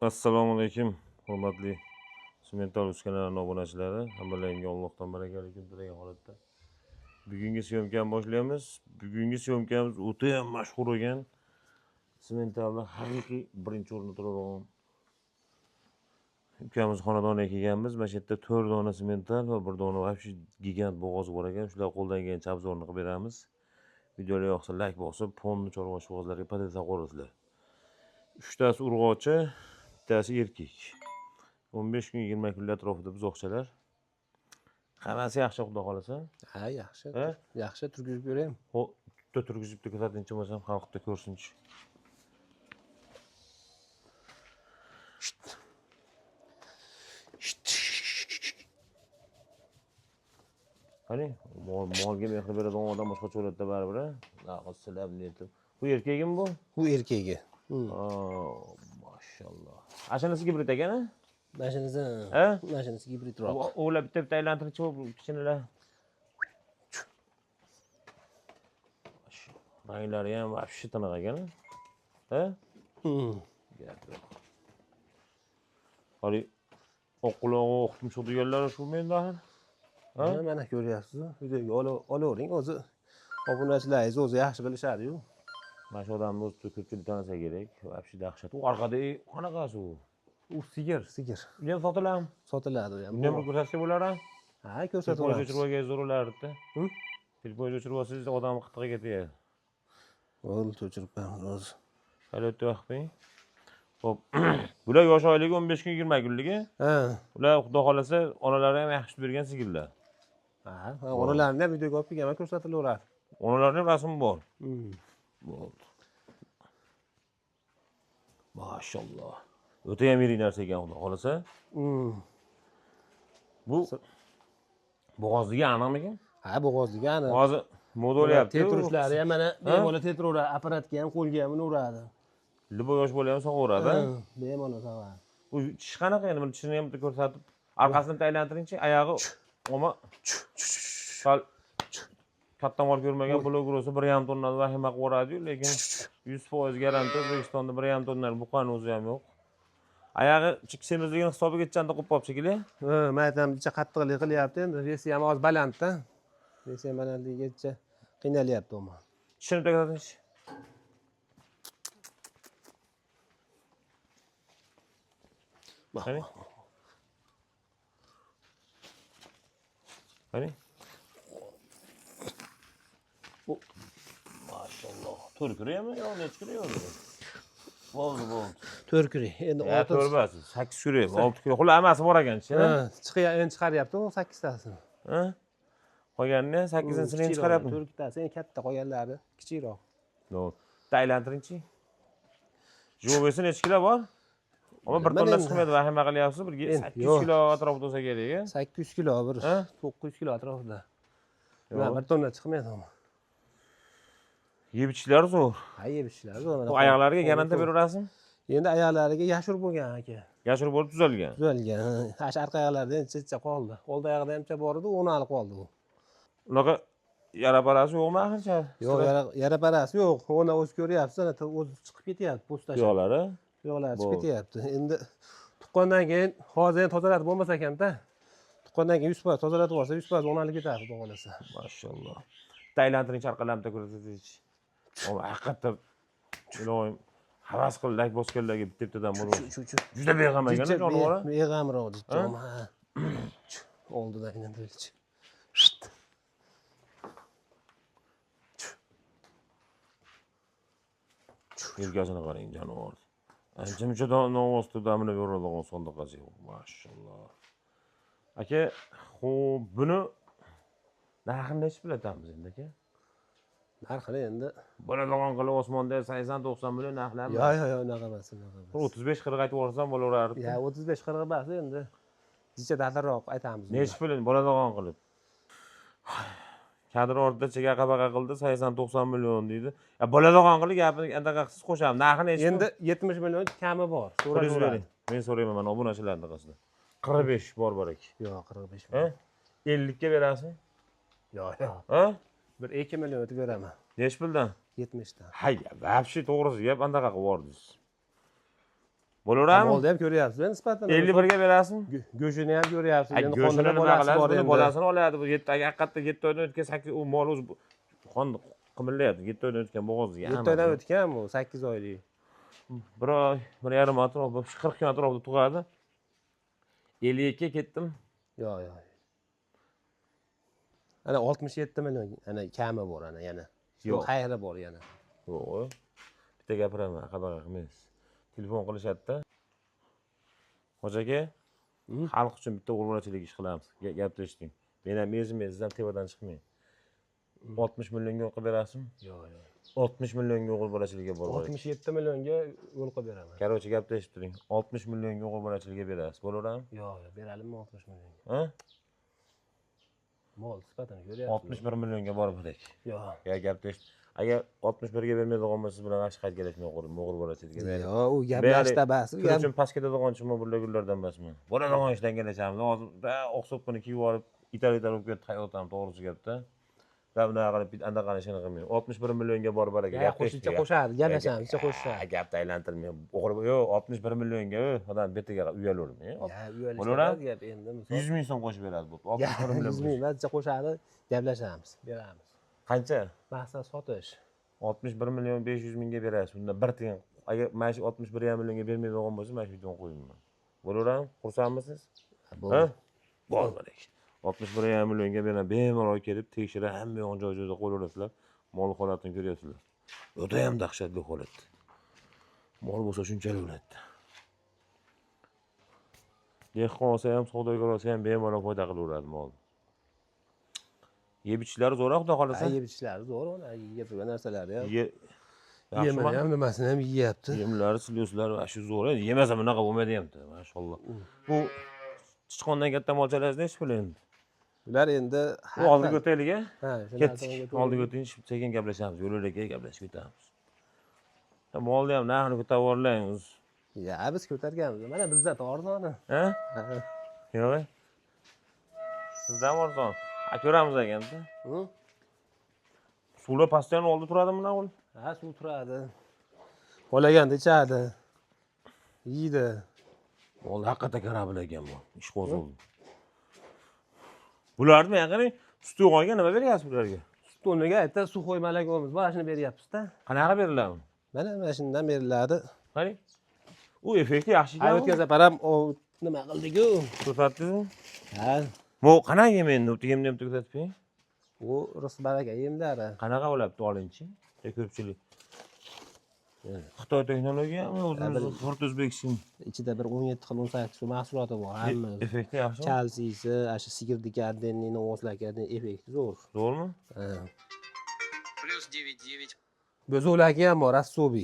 Assalomu alaykum, hurmatli Semental kanalining obunachilari. Hammalarga Allohdan barakali kun tilagan holatda. Bugungi syomkani boshlaymiz. Bugungi syomkamiz o'ta ham mashhur bo'lgan Sementalda haqiqiy birinchi o'rinda turadigan ukamiz xonadoniga kelganmiz. Mana shu yerda 4 dona semental va 1 dona вообще gigant bo'g'oz bor ekan. Shular qo'ldan kelgancha obzorni qilib beramiz. Videoga yoqsa like bosib, fonni chorvosh bo'g'ozlarga podesa qo'yasizlar. 3 tasi urg'ochi, bittasi erkak. 15 kun 20 kunlar atrofida buzoqchalar. Hammasi yaxshi xudo xolasa. Ha, yaxshi. Yaxshi turgizib beraymi? Ho, bitta turgizibdi ko'rsatinchi bo'lsam, xalqda ko'rsinchi. Qani, molga mehr beradigan odam boshqacha holatda baribir. Naqsilab netim. Bu erkagimi bu? Bu erkagi. Mashalloh. Ashanasi gibrid ekan-a? Mashinasi gibridroq. O'g'lar bitta aylantiruvchi kichkinalar. Ranglari ham вообще tiniq ekan. Ha? Hali oq qulog'i oq tumshuq deganlar shu menda axir. Ha, mana ko'ryapsiz. Videoga olavering, o'zi obunachilaringiz o'zi yaxshi bilishadi-yu. Mana shu odamni o'zi ko'pchilik tanisa kerak. Вообще dahshat. U orqada qanaqasi u? U sigir. Bu ham sotiladimi? Sotiladi u ham. Buni ham ko'rsatsa bo'lar-a? Ha, ko'rsatib Telefon olamiz. o'chirib olgan zo'rlardi. Telefon o'chirib olsangiz odam qitqiga tegadi. O'l o'chiribman o'zi. Hali o'tdi vaqting. Xo'p. Bular yosh oyligi 15 kun 20 kunligi. Ha. Ular xudo xolasa onalari ham yaxshi bergan sigirlar. Ha, onalarini ham videoga olib kelganman, ko'rsatilaveradi. Onalarining rasmi bor. Bo'ldi. Mashalloh. O'ta ham yirik narsa ekan xudo xolasa. Bu bo'g'ozligi aniqmi? Ha, bo'g'ozligi aniq. Hozir moda bo'lyapti. Teturishlari ham mana bemalol tetiraveradi, apparatga ham, qo'lga ham uraveradi. Libo yosh bola ham sog'averadi. Bemalol sog'adi. Bu tish qanaqa endi? Buni tishini ham bitta ko'rsatib, orqasini aylantiringchi, oyog'i oma sal katta mol ko'rmagan bloger bo'lsa 1,5 tonnani vahima qilib yuboradi-yu, lekin 100% garantiya O'zbekistonda 1,5 tonnani buqani o'zi ham yo'q. Oyog'i semizligini hisobiga chanda qo'yib qolib shekilli. Ha, maytamcha qattiqlik qilyapti endi. Vesi ham oz balandda. Vesi ham balandligicha qiynalyapti u. Tishini ko'rsatingchi. Qani? Qani? Bu maşallah. To'rkiraymi yo nech kiraymi? Bo'ldi. 4 kilo. Endi 6 to'rbasi, 8 kiray, 6 kilo. Xullas hammasi bor ekan-chi. Ha, endi chiqaryapti u 8 tasini. Ha? Qolganini 8-sini endi chiqaryapti. 4 tasi eng katta, qolganlari kichikroq. To'g'ri. Aylantiringchi. Jovesi nech kilo bor? Ama 1 tonna chiqmaydi, vahima qilyapsiz. 800 kilo atrofida bo'lsa kerak. 800 kilo, 900 kilo atrofida. Mana 1 tonna chiqmaydi u. Yeb ichishlari zo'r. Ha, yeb ichishlari zo'r. Bu oyoqlariga garantiya beraverasizmi? Endi oyoqlariga yashur bo'lgan aka. Yashur bo'lib tuzalgan. Ha, arqa oyoqlarida chicha qoldi. Old oyog'ida hamcha bor edi, uni olib qoldi u. Unaqa yara-parasi yo'qmi axircha? Yo'q, yara-parasi yo'q. Ona o'zi ko'ryapsiz, o'zi chiqib ketyapti, po'stash. Yo'qlari. Yo'qlari chiqib ketyapti. Endi tuqqandan keyin hozir tozalatib bo'lmasa ekanda. Tuqqandan keyin 100% tozalatib olsa 100% o'nalib ketadi, xudo xolasa. Mashalloh. Taylantiring charqalamda ko'rsatingchi. O haqiqatdan ilohim havas qilib like bosganlarga bittadan bo'ladi. Juda beg'am ekan jonivor. Beg'amroq deb ha. Oldidan aylantirchi. Yelkasini qarang jonivor. Ancha-muncha novosda damini beradigan sondiqasi. Mashalloh. Aka, xo'p, buni narxini nech bilatamiz endi aka? Narxini endi bo'ladigan qilib osmonda 80-90 million narxlarmi? Yo'q, unaqa emas. 35-40 aytib yuborsam bo'laverardi. Ya, 35-40 emas endi. Jicha dadilroq aytamiz. Nech pul bo'ladigan qilib? Kadr ortida chega-qabaqa qildi, 80-90 million deydi. Ya bo'ladigan qilib gapini anaqa qilsiz qo'shamiz. Narxi nech? Endi 70 million kami bor. So'rayvering. Men so'rayman mana obunachilarning orasida. 45 bor aka. Yo'q, 45 Ha? 50 ga berasizmi? Yo'q. Ha? Bir 2 million o'tib beraman. Nech puldan? 70 dan. Hay, вообще to'g'risi gap anaqa qilib yubordingiz. Bo'laveradimi? Molni ham ko'ryapsiz, nisbatan. 51 ga berasizmi? Go'shini ham ko'ryapsiz. Ay, Endi go'shini qonda nima bolasi qilasiz? bor Buni endi. bolasini oladi. Bu 7 haqiqatda 7 oydan o'tgan 8 u mol o'zi qon qimillayapti. 7 oydan o'tgan bo'g'ozga. 7 oydan o'tgan bu 8 oylik. Bir oy, 1,5 oy atrof, 40 kun atrofida tug'adi. 52 ga ketdim. Yo'q, yo'q. Ana 67 million ana kami bor ana yana. Yo'q. Xayri bor yana. Yo'q. Bitta gapiraman, qanaqa qilmaysiz. Telefon qilishadi-da. Hoji aka, xalq uchun bitta o'g'ilbolachilik ish qilamiz. Gapni eshiting. Men ham o'zim ham tevadan chiqmang. 60 millionga o'qib berasizmi? Yo'q, yo'q. 60 millionga o'g'ilbolachilikka borib. 67 millionga yo'l qilib beraman. Короче, gapni eshitib turing. 60 millionga o'g'ilbolachilikka berasiz. Bo'laveradimi? Yo'q, yo'q, beralimi 60 millionga? Ha? Mol sifatini ko'ryapsiz. 61 millionga borib kerak. Yo'q. Ya gapni eshit. Agar 61 ga bermaydigan bo'lsa, siz bilan g'ash qayt kelishmay qo'ydim, o'g'ilbolachilikka. Yo'q, u gaplashda bas. Shuning uchun past ketadigan chimo bular gullardan emasman. Bo'ladigan ishdan kelishamiz. Hozir o'xshoqni kiyib olib, ital olib ketib hayotam to'g'risi gapda. Va bunaqa qilib anaqani ishini qilmayman. 61 millionga borib baraka. Qo'shimcha qo'shadi, gaplashamiz, qo'shadi. Gapni aylantirmayman. O'g'ri yo'q, 61 millionga odam betiga uyalavermi? Bo'laveradi gap endi. 100 ming so'm qo'shib beradi bu. 61 million. 100 ming barcha qo'shadi, gaplashamiz, beramiz. Qancha? Maqsad sotish. 61 million 500 mingga berasiz. Bunda bir tiyin. Agar mana shu 61 millionga bermaydigan bo'lsa, mana shu videoni qo'yaman. Bo'laveradimi? Xursandmisiz? Ha? Bo'lmadik. 61 millionga beraman. Bemalol kelib tekshirib, hamma yo'g'ini joy-joyida qo'yib mol holatini ko'ryapsizlar. Juda ham dahshatli holat. Mol bo'lsa shunchalik o'ladi. Dehqon olsa ham, savdogar olsa ham bemalol foyda qilaveradi mol. Yeb ichishlari zo'r, xudo xolasa. Yeb ichishlari zo'r, yeb turgan narsalari ham. Yaxshi ham nimasini ham yeyapti. Yemlari, slyozlari shu zo'r. Yemasa bunaqa bo'lmaydi ham, mashalloh. Bu chichqondan katta molchalarni nechi pul endi? Bular endi oldiga o'taylik, a? Ha, ketdik. Oldiga o'ting, sekin gaplashamiz. Yo'llarga gaplashib ketamiz. Molni ham narxini ko'tarib yuborlangiz. Ya, biz ko'targanmiz. Mana bizda arzoni. Ha? Yo'q. Sizdan arzon. Ko'ramiz ekanda. Suvlar postoyan oldi turadimi bunaqa o'l? Ha, suv turadi. Olaganda ichadi. Yeydi. Mol haqiqatda karabil ekan bu. Ish qo'zg'oldi. Bularni yaqini sut yo'g'onga nima beryapsiz bularga? Sut o'rniga aytda suv qo'ymalagimiz bor, shuni beryapmiz-da. Qanaqa beriladi? Mana shundan beriladi. Qarang. U effekti yaxshi ekan. O'tgan safar ham nima qildik-ku? Ko'rsatdingizmi? Ha. Bu qanaqa yem endi? Yemni ham ko'rsatib. U rus baraka yemlari. Qanaqa bo'libdi olingchi? Ko'pchilik. Xitoy texnologiyami o'zimiz Fort O'zbekiston. Ichida bir 17 xil 18 xil mahsuloti bor, hammasi. Effekti yaxshi. Kalsiysi, ashu sigirdik ardenning ovozlarga effekti zo'r. Zo'rmi? Ha. +99. Bo'zolagi ham bor, assobi.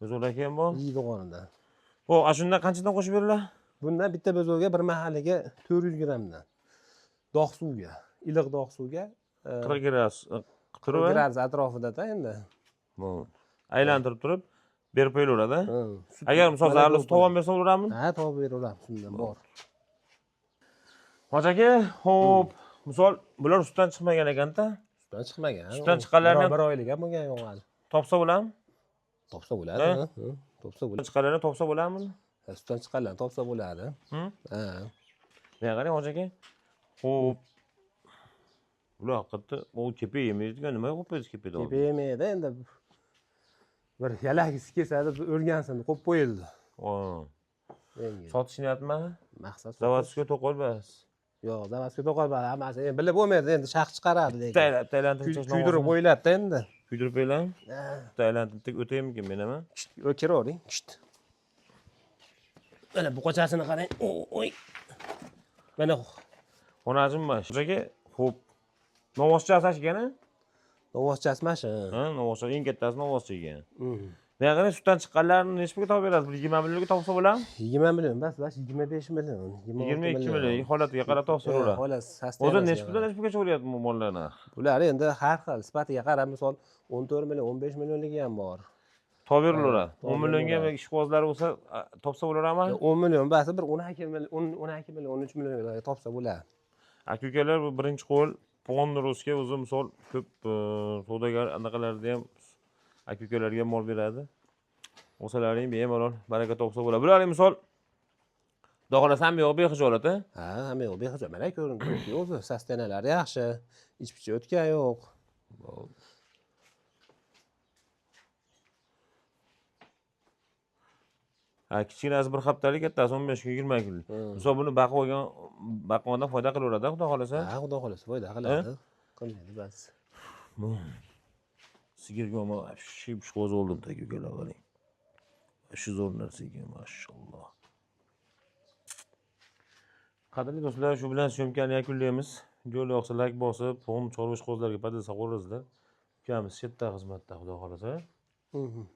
Bo'zolagi ham bor. Yeydiganidan. Bu ashundan qanchadan qo'shib beriladi? Bundan bitta bo'zolga bir mahaliga 400 grammdan. Dog' suvga, iliq dog' suvga 40 gradus. 40 gradus atrofida-da endi. Bu aylantirib turib berib qo'yilaveradi. Agar misol zararli tovon bersa bo'laveradimi? Ha, tovon beraveramiz, shundan bor. Hoji aka, xo'p, misol bular sutdan chiqmagan ekan-da. Sutdan chiqmagan. Sutdan chiqqanlarni bir oylik ham bo'lgan yo'q hali. topsa bo'ladimi? Topsa bo'ladi, topsa bo'ladi. Chiqqanlarni topsa bo'ladimi? Sutdan chiqqanlarni topsa bo'ladi. Ha. Men qarang hoji aka. Xo'p. Bular haqiqatda u kepa yemaydigan nima qo'yibsiz kepada? Kepa yemaydi endi. Bir yalagisi kelsa deb o'rgansin deb qo'yib qo'yildi. Sotish niyatmi? Maqsad Zavodga to'qol bas. Yo'q, zavodga to'qol bas, hammasi endi bilib bo'lmaydi, endi shaq chiqaradi lekin. Taylantirib kuydirib qo'yiladi endi. Kuydirib qo'yiladi? Taylantirib o'taymikin men ham? O'kiravering. Mana bu qochasini qarang. Oy. Mana Xonajim mana shu. Aka, xo'p. Novvoscha asashgani? novvoschasi mana shu. Ha, novvoscha eng kattasi novvoscha ekan. Men qarang sutdan chiqqanlarni necha pulga topib berasiz? 20 millionga topsa bo'ladimi? 20 million bas, 25 million, 22 million holatiga qarab topsa bo'ladi. Xolos, O'zi necha puldan necha pulgacha o'ryapti bu mollarni? Bular endi har xil sifatiga qarab, misol 14 million, 15 millionligi ham bor. Topib berilaveradi. 10 millionga ishqibozlari bo'lsa topsa bo'laveradimi? 10 million bas, bir 12 million, 13 millionga topsa bo'ladi. Aka-ukalar bu birinchi qo'l Pondrosga o'zi misol ko'p savdogar anaqalarda ham aka-ukalarga mol beradi. O'salaring bemalol baraka topsa bo'ladi. Bularning misol doxalasanmi yo'q bexijolat-a? Ha, hamma yo'q behisob. Mana ko'rinib turibdi. O'zi sostenalari yaxshi. Ichpichi o'tgan yo'q. Ha, kichkinasi bir haftalik, kattasi 15 kun, 20 kun. Misol buni baqondan foyda qilaveradi, xudo xolasa. Ha, xudo xolasa foyda qiladi. Qilmaydi bas. Sigirga ama ship qo'z oldim tagiga qarang. Shu zo'r narsaga mashalloh. Qadrli do'stlar, shu bilan syomkani yakunlaymiz. Videoga yoqsa like bosib, fon chorvosh qo'zlarga podesa qo'yasizlar. Ukamiz chetda xizmatda, xudo xolasa. Bo'ldi.